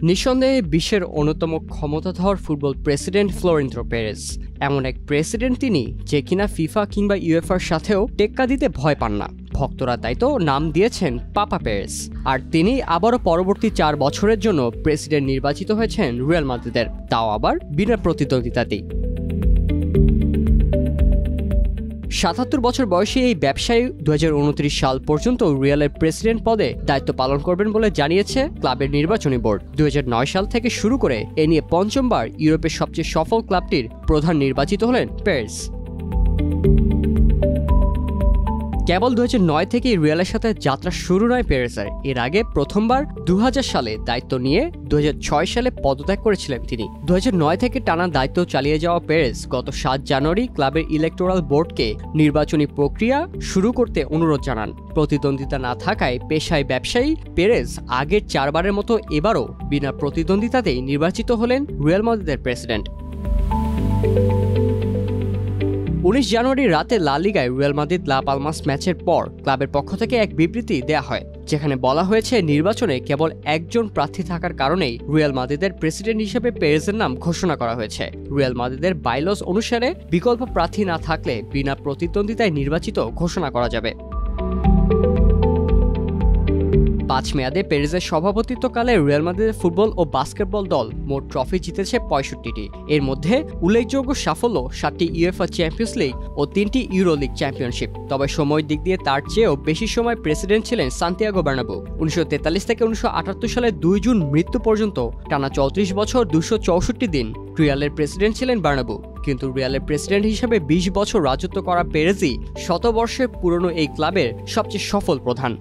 নিঃসন্দেহে বিশ্বের অন্যতম ক্ষমতাধর ফুটবল প্রেসিডেন্ট ফ্লোরেন্তিনো পেরেজ এমন এক প্রেসিডেন্ট তিনি যে কিনা ফিফা কিংবা ইউএফার সাথেও টেক্কা দিতে ভয় পান না। ভক্তরা তাই তো নাম দিয়েছেন পাপা পেরেজ। আর তিনি আবারও পরবর্তী 4 বছরের জন্য প্রেসিডেন্ট নির্বাচিত হয়েছেন রিয়াল মাদ্রিদের, তাও আবার বিনা প্রতিদ্বন্দ্বিতাতেই। ৭৭ বছর বয়সী এই ব্যবসায়ী ২০২৯ সাল পর্যন্ত রিয়ালের প্রেসিডেন্ট পদে দায়িত্ব পালন করবেন বলে জানিয়েছে ক্লাবের নির্বাচনী বোর্ড। ২০০৯ সাল থেকে শুরু করে এ নিয়ে পঞ্চমবার ইউরোপের সবচেয়ে সফল ক্লাবটির প্রধান নির্বাচিত হলেন পেরেজ। কেবল ২০০৯ থেকেই রিয়ালের সাথে যাত্রা শুরু নয় পেরেজের। এর আগে প্রথমবার ২০০০ সালে দায়িত্ব নিয়ে ২০০৬ সালে পদত্যাগ করেছিলেন তিনি। ২০০৯ থেকে টানা দায়িত্ব চালিয়ে যাওয়া পেরেজ গত ৭ জানুয়ারি ক্লাবের ইলেকটোরাল বোর্ডকে নির্বাচনী প্রক্রিয়া শুরু করতে অনুরোধ জানান। প্রতিদ্বন্দ্বিতা না থাকায় পেশায় ব্যবসায়ী পেরেজ আগের 4 বারের মতো এবারও বিনা প্রতিদ্বন্দ্বিতাতেই নির্বাচিত হলেন রিয়াল মাদ্রিদের প্রেসিডেন্ট। ১৯ জানুয়ারি রাতে লা লিগায় রিয়াল মাদ্রিদ লা পালমাস ম্যাচের পর ক্লাবের পক্ষ থেকে এক বিবৃতি দেয়া হয়, যেখানে বলা হয়েছে নির্বাচনে কেবল একজন প্রার্থী থাকার কারণেই রিয়াল মাদ্রিদের প্রেসিডেন্ট হিসেবে পেরেজের নাম ঘোষণা করা হয়েছে। রিয়াল মাদ্রিদের বাইলস অনুসারে বিকল্প প্রার্থী না থাকলে বিনা প্রতিদ্বন্দ্বিতায় নির্বাচিত ঘোষণা করা যাবে। 5 মেয়াদে পেরেজের সভাপতিত্বকালে রিয়াল মাদ্রিদের ফুটবল ও বাস্কেটবল দল মোট ট্রফি জিতেছে 65টি। এর মধ্যে উল্লেখযোগ্য সাফল্য 7টি ইউএফা চ্যাম্পিয়ন্স লিগ ও 3টি ইউরো লিগ চ্যাম্পিয়নশিপ। তবে সময়ের দিক দিয়ে তার চেয়েও বেশি সময় প্রেসিডেন্ট ছিলেন সান্তিয়াগো বার্নাব্যু। 1943 থেকে 1978 সালের 2 জুন মৃত্যু পর্যন্ত টানা 34 বছর 264 দিন রিয়ালের প্রেসিডেন্ট ছিলেন বার্নাব্যু। কিন্তু রিয়ালের প্রেসিডেন্ট হিসেবে 20 বছর রাজত্ব করা পেরেজই শতবর্ষের পুরনো এই ক্লাবের সবচেয়ে সফল প্রধান।